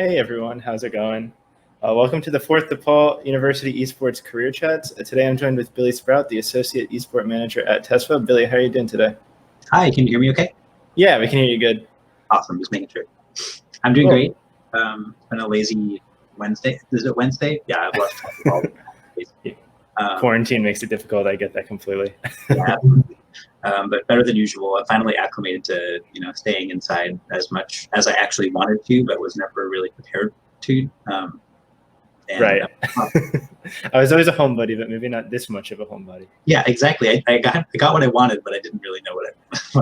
Hey everyone, how's it going? Welcome to the fourth DePaul University Esports Career Chats. Today I'm joined with Billy Sprout, the Associate Esport Manager at TESFA. Billy, how are you doing today? Hi, can you hear me okay? Yeah, we can hear you good. Awesome, just making sure. I'm doing Cool. great. It's been a lazy Wednesday. Is it Wednesday? Yeah, I've lost track of all the basically. Quarantine makes it difficult. I get that completely. Yeah, but better than usual. I finally acclimated to staying inside as much as I actually wanted to, but was never really prepared to. Right. I was always a homebody, but maybe not this much of a homebody. Yeah, exactly. I got what I wanted, but I didn't really know what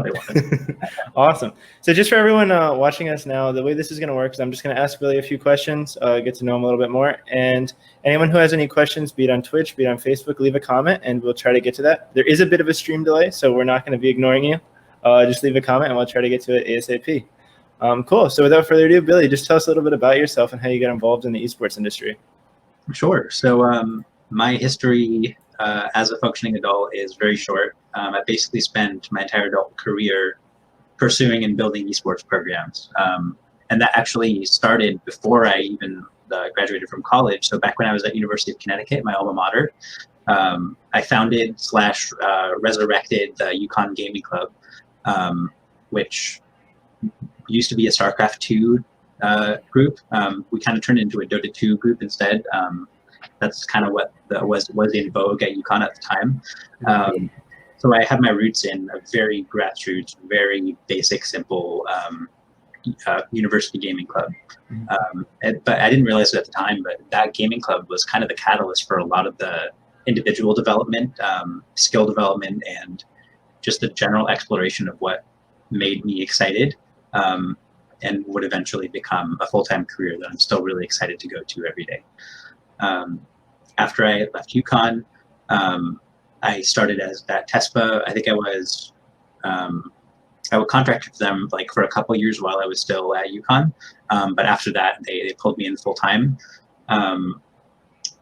I wanted. Awesome. So just for everyone watching us now, the way this is going to work is I'm just going to ask Billy a few questions, get to know him a little bit more. And anyone who has any questions, be it on Twitch, be it on Facebook, leave a comment and we'll try to get to that. There is a bit of a stream delay, so we're not going to be ignoring you. Just leave a comment and we'll try to get to it ASAP. Cool. So without further ado, Billy, just tell us a little bit about yourself and how you got involved in the esports industry. Sure. So my history as a functioning adult is very short. I basically spent my entire adult career pursuing and building esports programs. And that actually started before I even graduated from college. So back when I was at University of Connecticut, my alma mater, I founded / resurrected the UConn Gaming Club, which used to be a StarCraft 2 group. We kind of turned it into a Dota 2 group instead. That's kind of what was in vogue at UConn at the time. So I had my roots in a very grassroots, very basic, simple university gaming club. But I didn't realize it at the time, but that gaming club was kind of the catalyst for a lot of the individual development, skill development, and just the general exploration of what made me excited. And would eventually become a full-time career that I'm still really excited to go to every day. After I left UConn, I started as at TESFA. I think I was contracted for them like for a couple of years while I was still at UConn. But after that, they pulled me in full-time.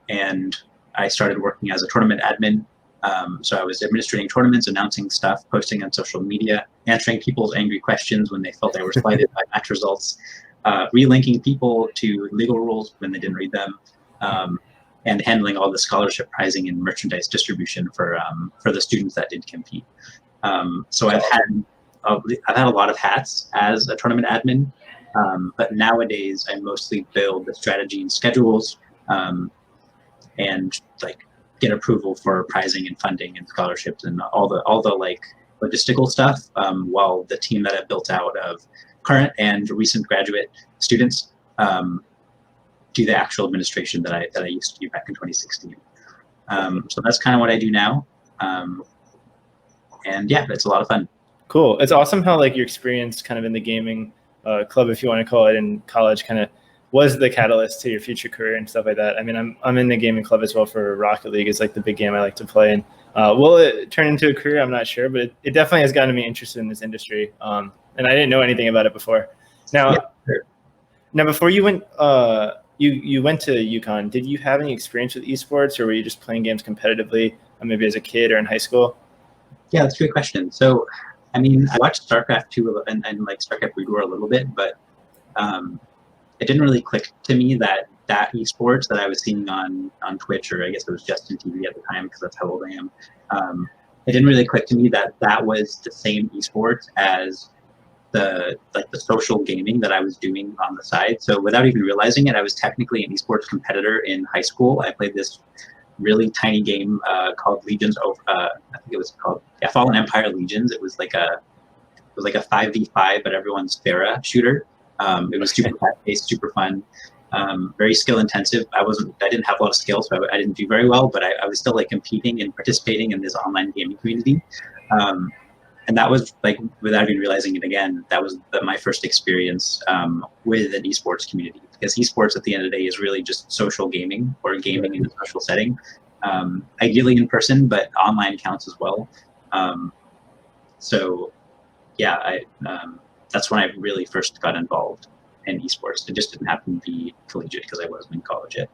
And I started working as a tournament admin. So I was administrating tournaments, announcing stuff, posting on social media, answering people's angry questions when they felt they were slighted by match results, relinking people to legal rules when they didn't read them, and handling all the scholarship prizing and merchandise distribution for the students that did compete. So I've had a lot of hats as a tournament admin, but nowadays I mostly build the strategy and schedules, and like get approval for prizing and funding and scholarships and all the like logistical stuff, while the team that I've built out of current and recent graduate students do the actual administration that I used to do back in 2016. So that's kind of what I do now. And yeah, it's a lot of fun. Cool. It's awesome how like your experience kind of in the gaming club, if you want to call it, in college kind of was the catalyst to your future career and stuff like that. I mean, I'm in the gaming club as well for Rocket League. It's like the big game I like to play. And will it turn into a career? I'm not sure, but it definitely has gotten me interested in this industry. And I didn't know anything about it before. Now, Yeah, sure. Now before you went, you went to UConn. Did you have any experience with esports, or were you just playing games competitively, maybe as a kid or in high school? Yeah, that's a good question. So, I mean, I watched StarCraft 2 and like StarCraft Brood War a little bit, but it didn't really click to me that esports that I was seeing on Twitch, or I guess it was Justin TV at the time because that's how old I am. It didn't really click to me that was the same esports as the social gaming that I was doing on the side. So without even realizing it, I was technically an esports competitor in high school. I played this really tiny game called Legions of I think it was called Fallen Empire Legions. It was like a 5v5, but everyone's Pharah shooter. It was super fast-paced, super fun, very skill intensive. I didn't have a lot of skill, so I didn't do very well, but I was still like competing and participating in this online gaming community. And that was like, without even realizing it again, that was my first experience with an esports community, because esports at the end of the day is really just social gaming, or gaming in a social setting, ideally in person, but online counts as well. So yeah, that's when I really first got involved in esports. It just didn't happen to be collegiate because I wasn't in college yet.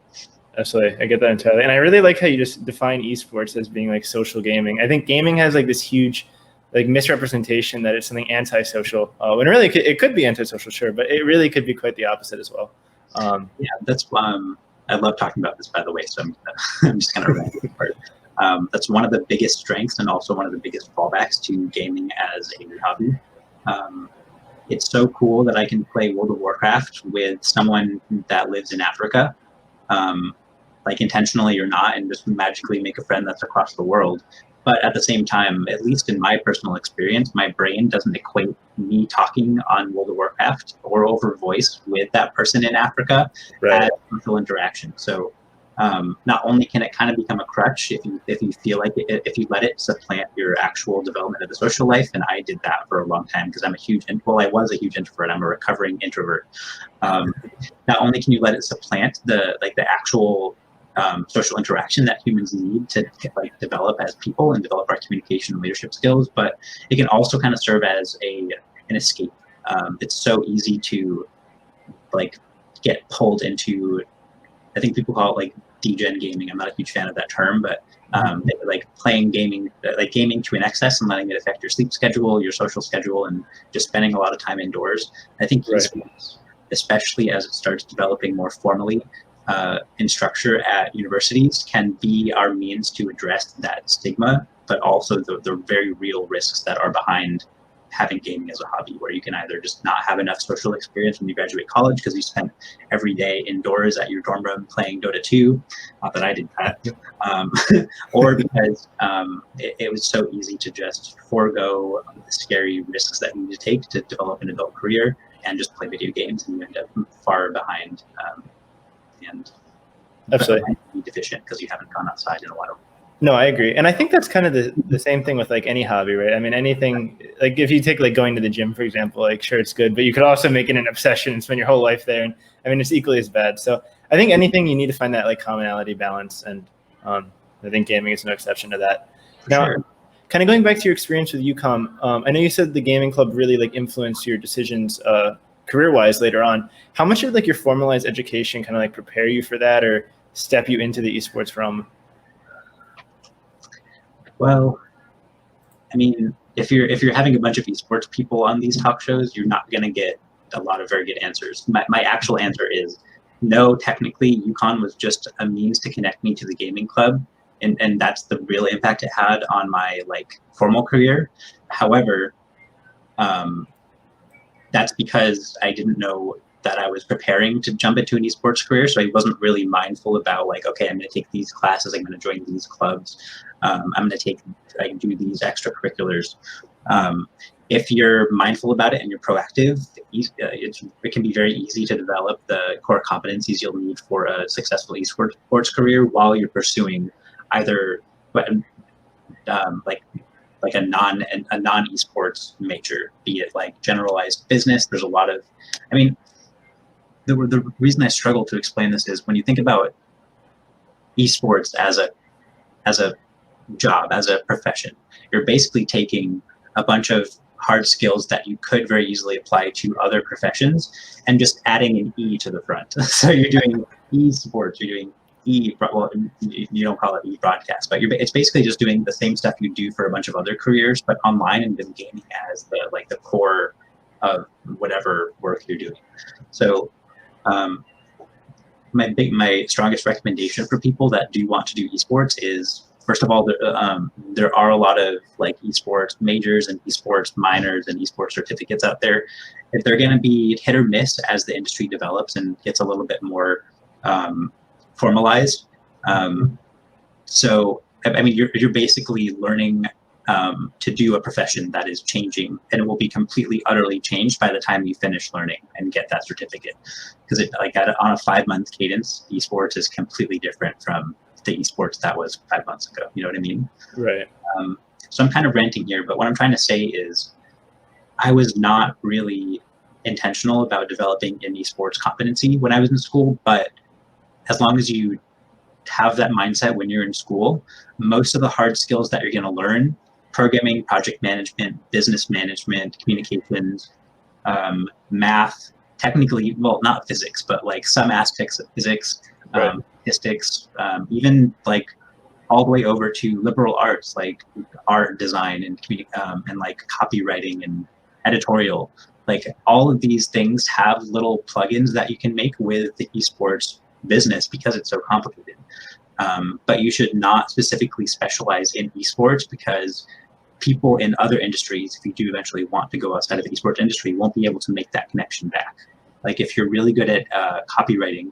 Absolutely. I get that entirely. And I really like how you just define esports as being like social gaming. I think gaming has like this huge like misrepresentation that it's something antisocial. When really it could be antisocial, sure, but it really could be quite the opposite as well. Yeah, that's I love talking about this, by the way. So I'm just kind of rant this part. That's one of the biggest strengths and also one of the biggest fallbacks to gaming as a hobby. Um, it's so cool that I can play World of Warcraft with someone that lives in Africa, um, like intentionally or not, and just magically make a friend that's across the world. But at the same time, at least in my personal experience, my brain doesn't equate me talking on World of Warcraft or over voice with that person in Africa Right. as social interaction. So not only can it kind of become a crutch if you feel like if you let it supplant your actual development of the social life, and I did that for a long time because I'm a huge I was a huge introvert. I'm a recovering introvert. Um, Not only can you let it supplant the actual social interaction that humans need to like develop as people and develop our communication and leadership skills, but it can also kind of serve as an escape. It's so easy to like get pulled into, I think people call it like degen gaming. I'm not a huge fan of that term, but like playing gaming, like gaming to an excess and letting it affect your sleep schedule, your social schedule, and just spending a lot of time indoors. I think Right. esports, especially as it starts developing more formally in structure at universities, can be our means to address that stigma, but also the very real risks that are behind having gaming as a hobby, where you can either just not have enough social experience when you graduate college because you spent every day indoors at your dorm room playing Dota 2. Not that I did that. Or because it was so easy to just forego the scary risks that you need to take to develop an adult career and just play video games, and you end up far behind and Absolutely. deficient because you haven't gone outside in a while. No, I agree. And I think that's kind of the same thing with like any hobby, right? I mean, anything, like if you take like going to the gym, for example, like sure, it's good, but you could also make it an obsession and spend your whole life there. And I mean, it's equally as bad. So I think anything you need to find that like commonality balance. And I think gaming is no exception to that. For Now, sure. kind of going back to your experience with UCOM, I know you said the gaming club really like influenced your decisions career-wise later on. How much did like your formalized education kind of like prepare you for that or step you into the esports realm? Well, I mean, if you're having a bunch of esports people on these talk shows, you're not going to get a lot of very good answers. My actual answer is no. Technically, UConn was just a means to connect me to the gaming club, and that's the real impact it had on my like formal career. However, that's because I didn't know that I was preparing to jump into an esports career, so I wasn't really mindful about like, okay, I'm going to take these classes, I'm going to join these clubs, I'm going to do these extracurriculars. If you're mindful about it and you're proactive, it can be very easy to develop the core competencies you'll need for a successful esports career while you're pursuing either like a non esports major, be it like generalized business. There's a lot of, I mean, the reason I struggle to explain this is when you think about esports as a job, as a profession, you're basically taking a bunch of hard skills that you could very easily apply to other professions and just adding an E to the front. So you're doing esports, you're doing well, you don't call it e-broadcast, but it's basically just doing the same stuff you do for a bunch of other careers, but online, and then gaming as the core of whatever work you're doing. So my strongest recommendation for people that do want to do esports is, first of all, there are a lot of like esports majors and esports minors and esports certificates out there. If they're going to be hit or miss as the industry develops and gets a little bit more formalized. So, I mean, you're basically learning to do a profession that is changing, and it will be completely, utterly changed by the time you finish learning and get that certificate. Because on a 5-month cadence, esports is completely different from the esports that was 5 months ago. You know what I mean? Right. So I'm kind of ranting here, but what I'm trying to say is I was not really intentional about developing an esports competency when I was in school, but as long as you have that mindset when you're in school, most of the hard skills that you're going to learn, programming, project management, business management, communications, math, technically, well, not physics, but like some aspects of physics, Right. statistics, even like all the way over to liberal arts like art, design, and like copywriting and editorial. Like all of these things have little plugins that you can make with the esports business because it's so complicated. But you should not specifically specialize in esports because people in other industries, if you do eventually want to go outside of the esports industry, won't be able to make that connection back. Like if you're really good at copywriting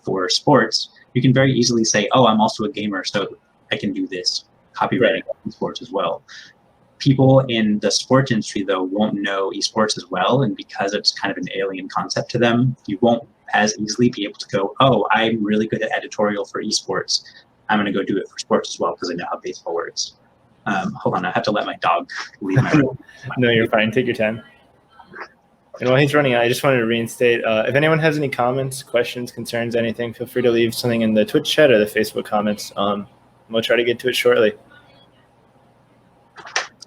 for sports, you can very easily say, oh, I'm also a gamer, so I can do this copywriting in sports as well. People in the sports industry, though, won't know esports as well, and because it's kind of an alien concept to them, you won't as easily be able to go, oh, I'm really good at editorial for esports. I'm going to go do it for sports as well because I know how baseball works. Hold on, I have to let my dog leave my room. No, you're fine. Take your time. And while he's running out, I just wanted to reinstate, if anyone has any comments, questions, concerns, anything, feel free to leave something in the Twitch chat or the Facebook comments. We'll try to get to it shortly.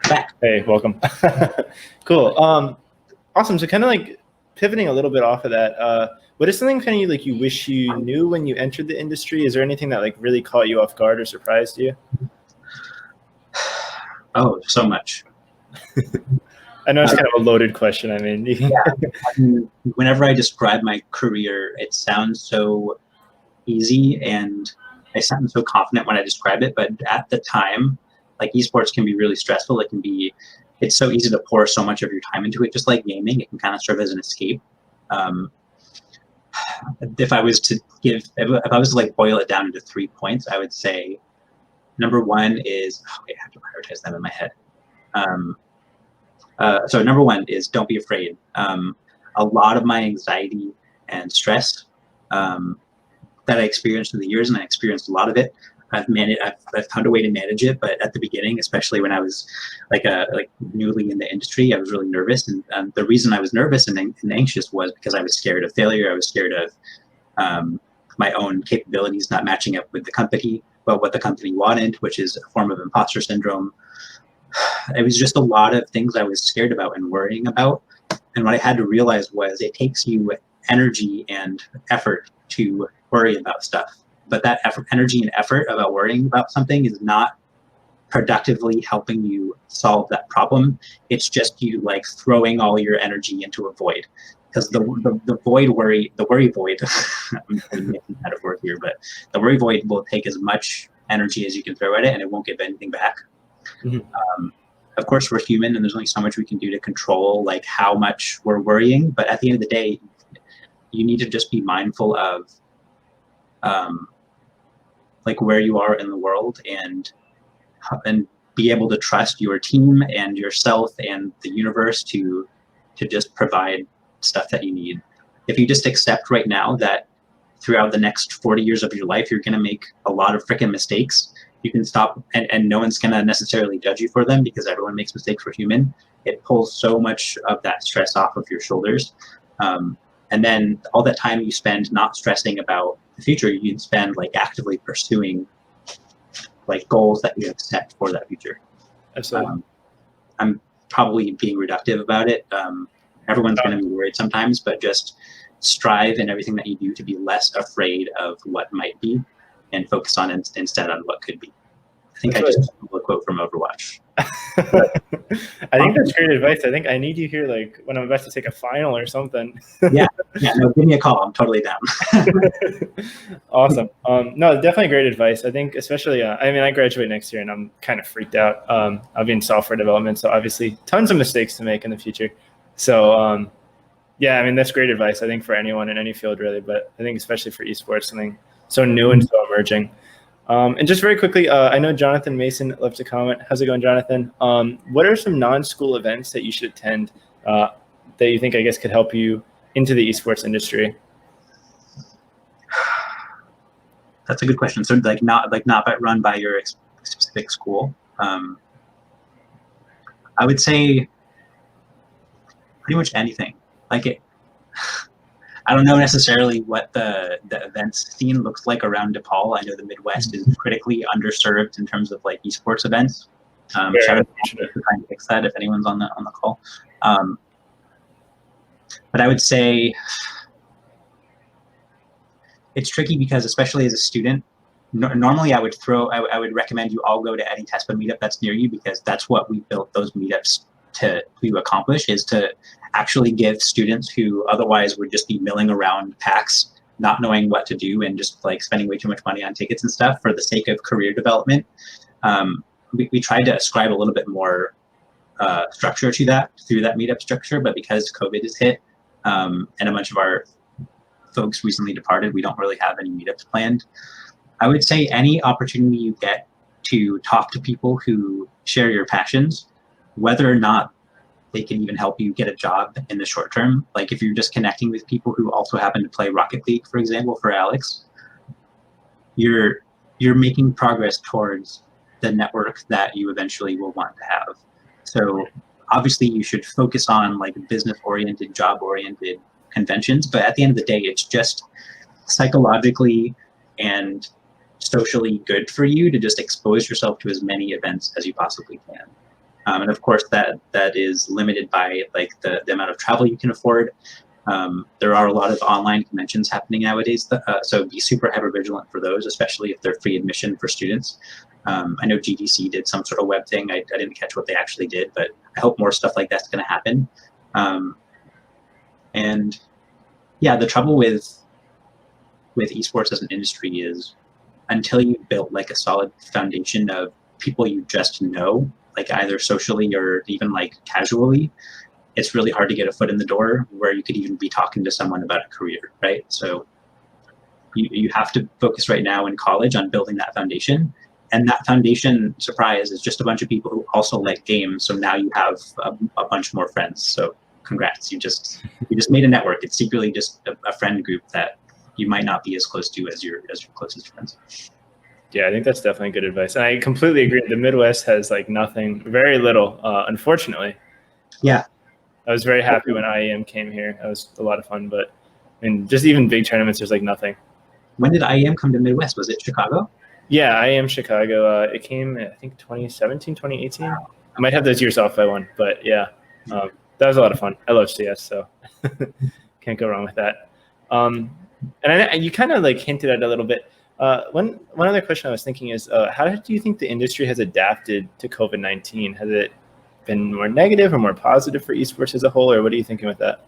Back. Hey, welcome. Cool. Awesome. So kind of like pivoting a little bit off of that, what is something kind of like you wish you knew when you entered the industry? Is there anything that like really caught you off guard or surprised you? Oh, so much. I know it's kind of a loaded question. I mean, yeah. Whenever I describe my career, it sounds so easy and I sound so confident when I describe it. But at the time, like esports can be really stressful. It's so easy to pour so much of your time into it. Just like gaming, it can kind of serve as an escape. If I was to like boil it down into 3 points, I would say number one is, I have to prioritize them in my head. So number one is don't be afraid. A lot of my anxiety and stress that I experienced through the years, and I experienced a lot of it, I've found a way to manage it. But at the beginning, especially when I was like newly in the industry, I was really nervous. And the reason I was nervous and anxious was because I was scared of failure. I was scared of my own capabilities not matching up with the company, but what the company wanted, which is a form of imposter syndrome. It was just a lot of things I was scared about and worrying about. And what I had to realize was it takes you energy and effort to worry about stuff. But that effort, energy and effort about worrying about something is not productively helping you solve that problem. It's just you like throwing all your energy into a void. Because the worry void, I'm making that a word here, but the worry void will take as much energy as you can throw at it and it won't give anything back. Mm-hmm. Of course, we're human and there's only so much we can do to control like how much we're worrying. But at the end of the day, you need to just be mindful of like where you are in the world and be able to trust your team and yourself and the universe to just provide stuff that you need. If you just accept right now that throughout the next 40 years of your life, you're going to make a lot of freaking mistakes, you can stop and no one's going to necessarily judge you for them because everyone makes mistakes. We're human. It pulls so much of that stress off of your shoulders. And then all that time you spend not stressing about the future, you can spend like actively pursuing like goals that you have set for that future. Absolutely. I'm probably being reductive about it. Everyone's going to be worried sometimes, but just strive in everything that you do to be less afraid of what might be and focus on instead on what could be. I think I just stole a quote from Overwatch. I think that's great advice. I think I need you here like when I'm about to take a final or something. yeah, no, give me a call. I'm totally down. Awesome. No, definitely great advice. I think especially, I mean, I graduate next year and I'm kind of freaked out. I'll be in software development, so obviously tons of mistakes to make in the future. So yeah, I mean, that's great advice, I think, for anyone in any field really, but I think especially for esports, something so new and so emerging. And just very quickly, I know Jonathan Mason left a comment. How's it going, Jonathan? What are some non-school events that you should attend that you think, I guess, could help you into the esports industry? That's a good question. So not run by your specific school. I would say pretty much anything. I don't know necessarily what the events scene looks like around DePaul. I know the Midwest is critically underserved in terms of like esports events. Shout out to trying to fix that if anyone's on the call. But I would say it's tricky because especially as a student, normally I would recommend you all go to any TESPA meetup that's near you because that's what we built those meetups to accomplish is to actually give students who otherwise would just be milling around PAX, not knowing what to do and just like spending way too much money on tickets and stuff for the sake of career development. We tried to ascribe a little bit more structure to that through that meetup structure, but because COVID has hit and a bunch of our folks recently departed, we don't really have any meetups planned. I would say any opportunity you get to talk to people who share your passions, whether or not they can even help you get a job in the short term. Like if you're just connecting with people who also happen to play Rocket League, for example, for Alex, you're making progress towards the network that you eventually will want to have. So obviously you should focus on like business-oriented, job-oriented conventions, but at the end of the day, it's just psychologically and socially good for you to just expose yourself to as many events as you possibly can. And of course, that is limited by like the amount of travel you can afford. There are a lot of online conventions happening nowadays, so be super hyper vigilant for those, especially if they're free admission for students. I know GDC did some sort of web thing. I didn't catch what they actually did, but I hope more stuff like that's going to happen. And yeah, the trouble with esports as an industry is until you've built like a solid foundation of people you just know, like either socially or even like casually, it's really hard to get a foot in the door where you could even be talking to someone about a career, right? So you have to focus right now in college on building that foundation. And that foundation, surprise, is just a bunch of people who also like games. So now you have a bunch more friends. So congrats, you just made a network. It's secretly just a friend group that you might not be as close to as your closest friends. Yeah, I think that's definitely good advice. And I completely agree. The Midwest has like nothing, very little, unfortunately. Yeah. I was very happy when IEM came here. That was a lot of fun, but I mean, just even big tournaments, there's like nothing. When did IEM come to Midwest? Was it Chicago? Yeah, IEM Chicago. It came, I think, 2017, 2018. I might have those years off by one, but yeah, that was a lot of fun. I love CS, so can't go wrong with that. And you kind of like hinted at it a little bit. One other question I was thinking is, how do you think the industry has adapted to COVID-19? Has it been more negative or more positive for esports as a whole, or what are you thinking with that?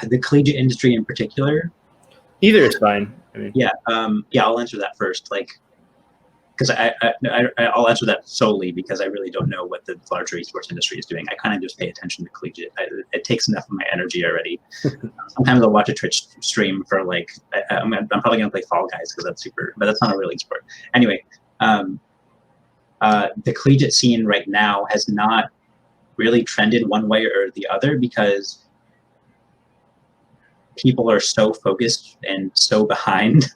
The collegiate industry in particular? Either is fine. I mean, yeah, I'll answer that first. Like, because I'll answer that solely because I really don't know what the larger esports industry is doing. I kind of just pay attention to collegiate. It takes enough of my energy already. Sometimes I'll watch a Twitch stream for like, I'm probably gonna play Fall Guys because that's super, but that's not a real esport. Anyway, the collegiate scene right now has not really trended one way or the other because people are so focused and so behind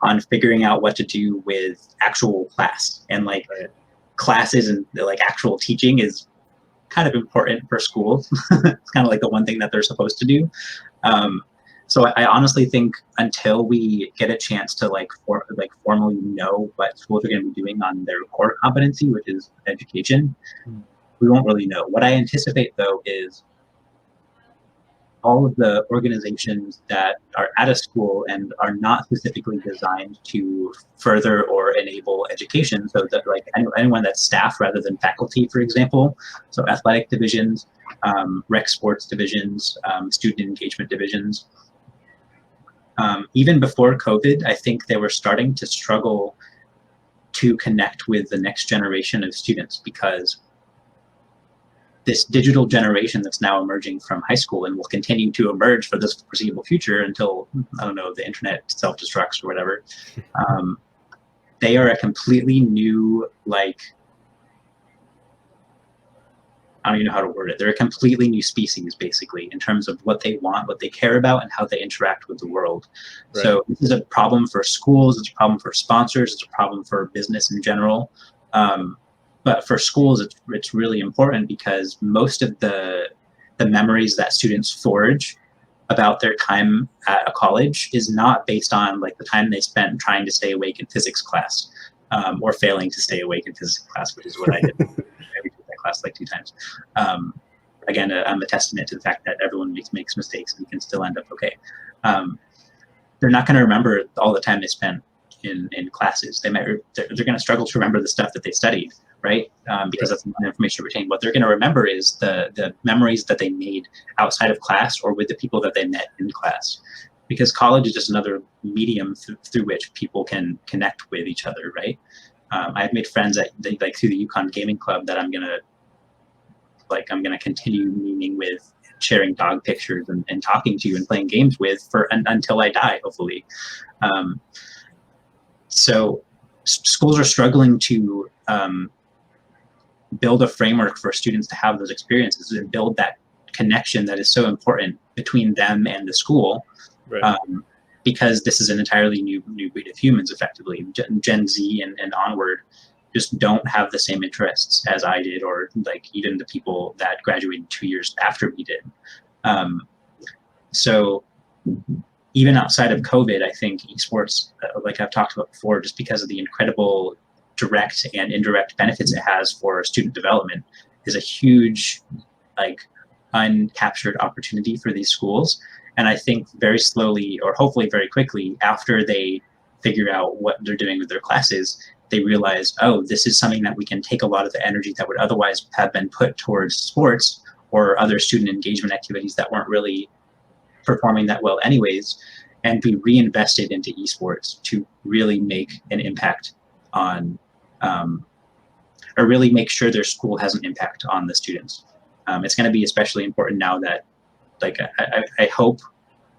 on figuring out what to do with actual class, and like classes and like actual teaching is kind of important for schools. It's kind of like the one thing that they're supposed to do. So I honestly think until we get a chance to like formally know what schools are going to be doing on their core competency, which is education, we won't really know. What I anticipate though is all of the organizations that are at a school and are not specifically designed to further or enable education. So that like anyone that's staff rather than faculty, for example. So athletic divisions, rec sports divisions, student engagement divisions. Even before COVID, I think they were starting to struggle to connect with the next generation of students because this digital generation that's now emerging from high school and will continue to emerge for this foreseeable future until, I don't know, the internet self-destructs or whatever. They are a completely new, like, I don't even know how to word it. They're a completely new species, basically, in terms of what they want, what they care about, and how they interact with the world. Right. So this is a problem for schools. It's a problem for sponsors. It's a problem for business in general. But for schools, it's really important because most of the memories that students forge about their time at a college is not based on like the time they spent trying to stay awake in physics class or failing to stay awake in physics class, which is what I did. I retook that class like 2 times. Again, I'm a testament to the fact that everyone makes mistakes and can still end up okay. They're not going to remember all the time they spent in classes. They're going to struggle to remember the stuff that they studied. right? Because that's not information retained. What they're going to remember is the memories that they made outside of class or with the people that they met in class. Because college is just another medium through which people can connect with each other, right? I've made friends through the Yukon Gaming Club that I'm gonna continue meeting with, sharing dog pictures and talking to and playing games with until I die, hopefully. So schools are struggling to build a framework for students to have those experiences and build that connection that is so important between them and the school. Right. Because this is an entirely new breed of humans, effectively. Gen Z and onward just don't have the same interests as I did, or like even the people that graduated 2 years after we did. So even outside of COVID, I think esports, like I've talked about before, just because of the incredible direct and indirect benefits it has for student development, is a huge, like, uncaptured opportunity for these schools. And I think very slowly, or hopefully very quickly, after they figure out what they're doing with their classes, they realize, oh, this is something that we can take a lot of the energy that would otherwise have been put towards sports or other student engagement activities that weren't really performing that well anyways, and be reinvested into esports to really make an impact on, or really make sure their school has an impact on the students. It's going to be especially important now that, like, I hope,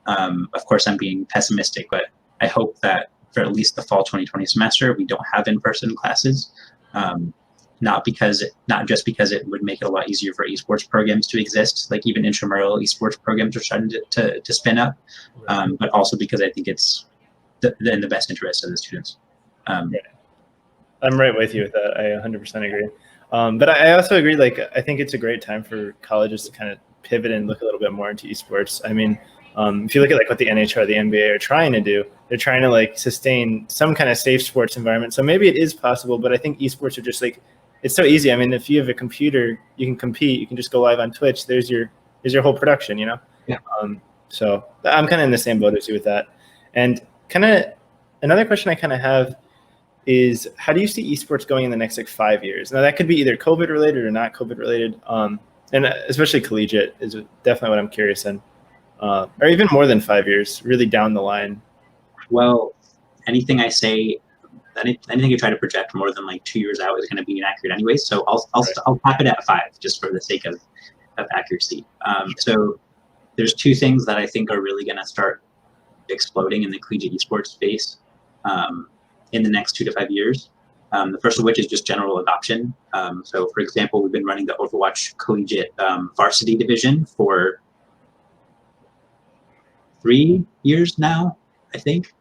of course I'm being pessimistic, but I hope that for at least the fall 2020 semester, we don't have in-person classes. Not just because it would make it a lot easier for esports programs to exist, like even intramural esports programs are starting to spin up, but also because I think it's in the best interest of the students. Right. I'm right with you with that. I 100% agree. But I also agree, like, I think it's a great time for colleges to kind of pivot and look a little bit more into esports. I mean, if you look at like what the NHL or the NBA are trying to do, they're trying to like sustain some kind of safe sports environment. So maybe it is possible, but I think esports are just like, it's so easy. I mean, if you have a computer, you can compete. You can just go live on Twitch. There's your whole production, you know? Yeah. So I'm kind of in the same boat as you with that. And kind of another question I kind of have is, how do you see esports going in the next like 5 years? Now that could be either COVID related or not COVID related. And especially collegiate is definitely what I'm curious in, or even more than 5 years, really down the line. Well, anything I say, anything you try to project more than like 2 years out is going to be inaccurate anyway. So I'll cap it at 5 just for the sake of accuracy. So there's two things that I think are really going to start exploding in the collegiate esports space in the next 2 to 5 years. The first of which is just general adoption. So for example, we've been running the Overwatch collegiate varsity division for 3 years now, I think.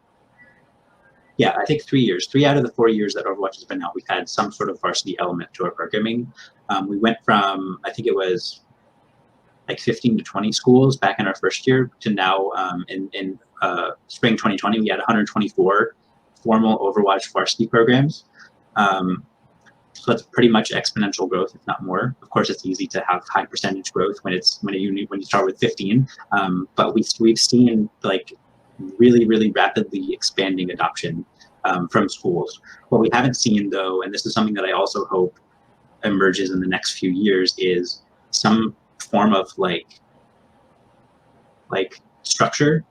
Yeah, I think 3 years. 3 out of the 4 years that Overwatch has been out, we've had some sort of varsity element to our programming. We went from, I think it was like 15 to 20 schools back in our first year to now in spring 2020, we had 124 formal Overwatch varsity programs. So that's pretty much exponential growth, if not more. Of course, it's easy to have high percentage growth when you start with 15, but we've seen like really rapidly expanding adoption from schools. What we haven't seen though, and this is something that I also hope emerges in the next few years, is some form of like structure.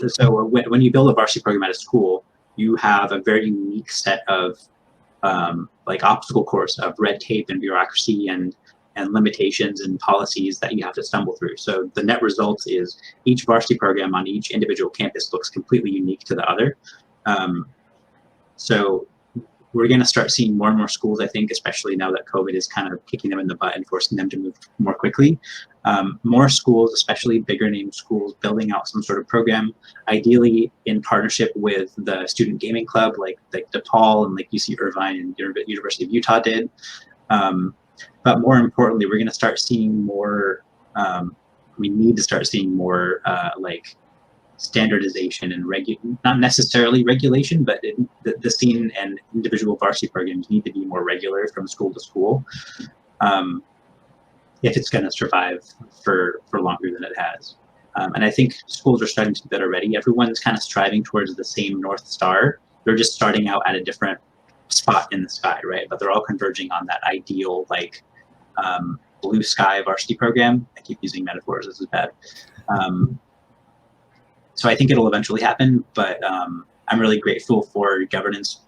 So when you build a varsity program at a school, you have a very unique set of like obstacle course of red tape and bureaucracy and limitations and policies that you have to stumble through. So the net result is each varsity program on each individual campus looks completely unique to the other. So we're going to start seeing more and more schools, I think, especially now that COVID is kind of kicking them in the butt and forcing them to move more quickly. More schools, especially bigger name schools, building out some sort of program, ideally in partnership with the student gaming club, like DePaul and like UC Irvine and University of Utah did. But more importantly, we're going to start seeing more. We need to start seeing more like standardization and not necessarily regulation, but the scene and individual varsity programs need to be more regular from school to school if it's going to survive for longer than it has. And I think schools are starting to do that already. Everyone's kind of striving towards the same North Star. They're just starting out at a different spot in the sky, right? But they're all converging on that ideal, like, blue sky varsity program. I keep using metaphors. This is bad. So I think it'll eventually happen, but I'm really grateful for governance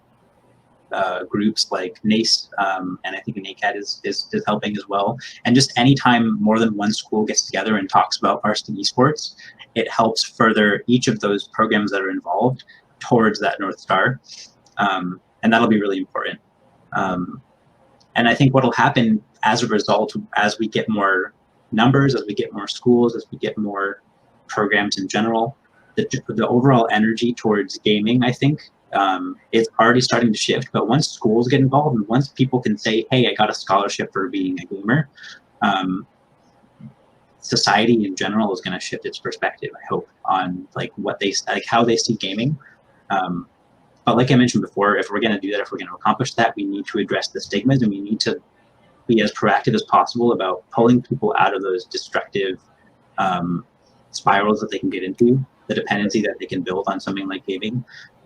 groups like NACE, and I think NACAD is helping as well. And just anytime more than one school gets together and talks about varsity esports, it helps further each of those programs that are involved towards that North Star. And that'll be really important. And I think what'll happen as a result, as we get more numbers, as we get more schools, as we get more programs in general, the overall energy towards gaming, I think, it's already starting to shift. But once schools get involved and once people can say, hey, I got a scholarship for being a gamer, society in general is going to shift its perspective, I hope, on like what they like, how they see gaming. But like I mentioned before, if we're going to do that, if we're going to accomplish that, we need to address the stigmas, and we need to be as proactive as possible about pulling people out of those destructive spirals that they can get into, the dependency that they can build on something like gaming,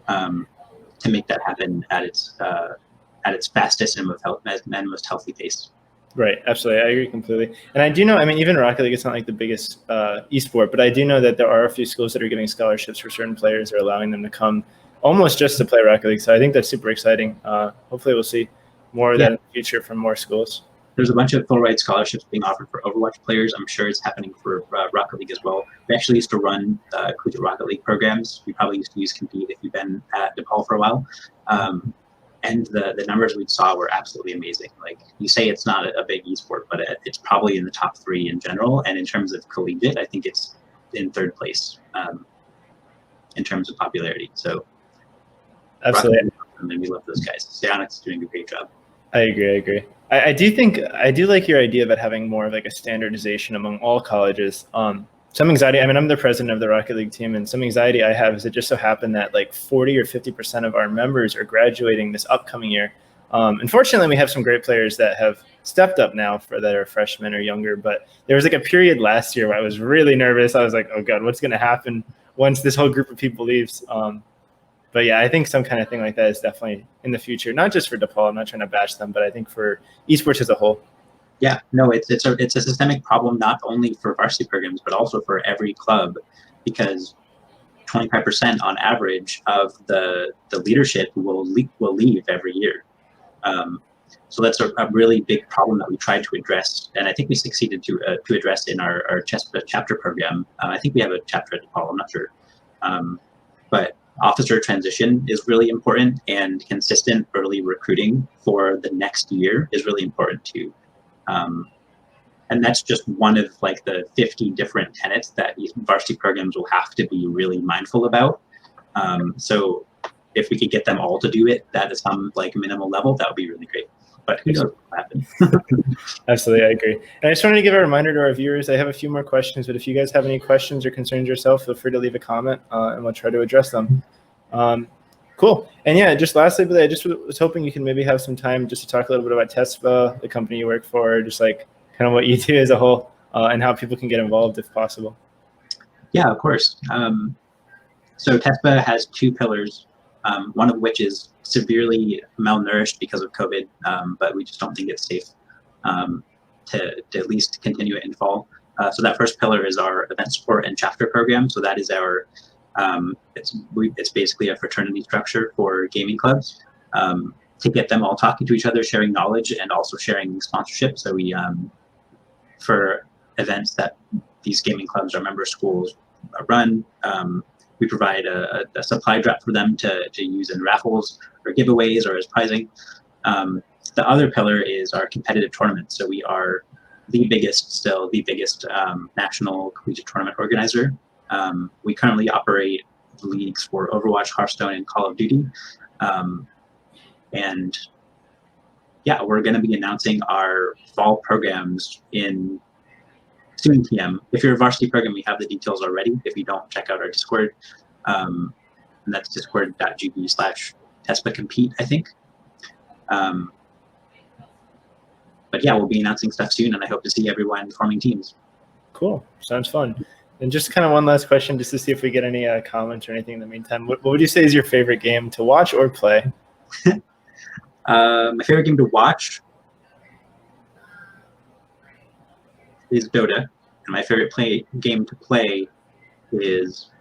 to make that happen at its fastest and most healthy pace. Right, absolutely. I agree completely. And I do know, I mean, even Rocket League is not like the biggest esport, but I do know that there are a few schools that are giving scholarships for certain players or allowing them to come almost just to play Rocket League. So I think that's super exciting. Hopefully we'll see more of that in the future from more schools. There's a bunch of full ride scholarships being offered for Overwatch players. I'm sure it's happening for Rocket League as well. We actually used to run collegiate Rocket League programs. We probably used to use Compete if you've been at DePaul for a while. And the numbers we saw were absolutely amazing. Like, you say it's not a big esport, but it's probably in the top 3 in general. And in terms of collegiate, I think it's in 3rd place in terms of popularity. So absolutely. And we love those guys. Sionix is doing a great job. I agree. I do like your idea about having more of like a standardization among all colleges. Some anxiety, I mean, I'm the president of the Rocket League team, and some anxiety I have is it just so happened that like 40 or 50% of our members are graduating this upcoming year. Unfortunately, we have some great players that have stepped up now that are freshmen or younger, but there was like a period last year where I was really nervous. I was like, oh God, what's going to happen once this whole group of people leaves? But yeah, I think some kind of thing like that is definitely in the future, not just for DePaul. I'm not trying to bash them, but I think for esports as a whole. Yeah, no, it's a systemic problem, not only for varsity programs, but also for every club, because 25% on average of the leadership will leave every year. So that's a really big problem that we tried to address, and I think we succeeded to address in our chapter program. I think we have a chapter at DePaul, I'm not sure. But officer transition is really important, and consistent early recruiting for the next year is really important too. And that's just one of like the 50 different tenets that varsity programs will have to be really mindful about. So if we could get them all to do it at some like minimal level, that would be really great. But who knows what will happen. Absolutely, I agree. And I just wanted to give a reminder to our viewers, I have a few more questions, but if you guys have any questions or concerns yourself, feel free to leave a comment and we'll try to address them. Cool. And yeah, just lastly, Billy, I just was hoping you can maybe have some time just to talk a little bit about TESPA, the company you work for, just like kind of what you do as a whole, and how people can get involved if possible. Yeah, of course. So TESPA has 2 pillars, one of which is severely malnourished because of COVID, but we just don't think it's safe to at least continue it in fall. So that first pillar is our event support and chapter program. So that is our it's basically a fraternity structure for gaming clubs to get them all talking to each other, sharing knowledge, and also sharing sponsorship. So we, for events that these gaming clubs or member schools run, we provide a supply drop for them to use in raffles or giveaways or as prizing. The other pillar is our competitive tournament. So we are the biggest national collegiate tournament organizer. We currently operate leagues for Overwatch, Hearthstone, and Call of Duty. And yeah, we're going to be announcing our fall programs in soon PM. If you're a varsity program, we have the details already. If you don't, check out our Discord. And that's discord.gg/TESPA compete, I think. But yeah, we'll be announcing stuff soon, and I hope to see everyone forming teams. Cool. Sounds fun. And just kind of one last question, just to see if we get any comments or anything in the meantime. What would you say is your favorite game to watch or play? My favorite game to watch is Dota, and my favorite game to play is,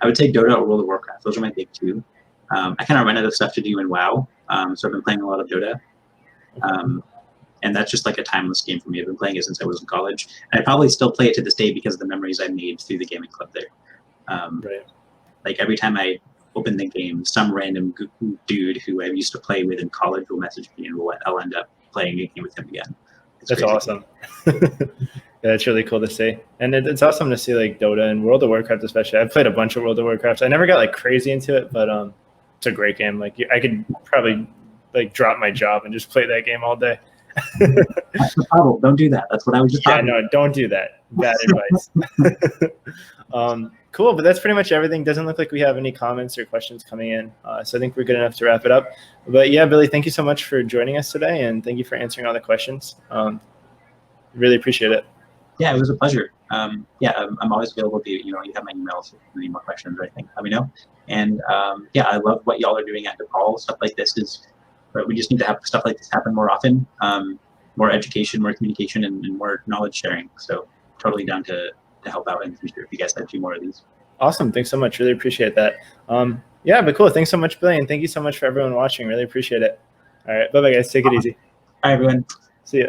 I would say, Dota or World of Warcraft. Those are my big two. I kind of run out of stuff to do in WoW, so I've been playing a lot of Dota. And that's just like a timeless game for me. I've been playing it since I was in college. And I probably still play it to this day because of the memories I made through the gaming club there. Right. Like every time I open the game, some random dude who I used to play with in college will message me and I'll end up playing a game with him again. That's crazy. Awesome. Yeah, it's really cool to see. And it's awesome to see like Dota and World of Warcraft especially. I've played a bunch of World of Warcraft. I never got like crazy into it, but it's a great game. Like I could probably like drop my job and just play that game all day. That's the problem. Don't do that. That's what I was just talking about. No, don't do that. Bad advice. Cool, but that's pretty much everything. Doesn't look like we have any comments or questions coming in. So I think we're good enough to wrap it up. But yeah, Billy, thank you so much for joining us today, and thank you for answering all the questions. Really appreciate it. Yeah, it was a pleasure. I'm always available to you. You have my email, so if you have any more questions or anything, let me know. And I love what y'all are doing at DePaul. Stuff like this is, we just need to have stuff like this happen more often. More education, more communication, and more knowledge sharing. So totally down to help out in the future if you guys have a few more of these. Awesome. Thanks so much. Really appreciate that. But cool. Thanks so much, Billy. And thank you so much for everyone watching. Really appreciate it. All right. Bye-bye, guys. Take it easy. Bye, everyone. See ya.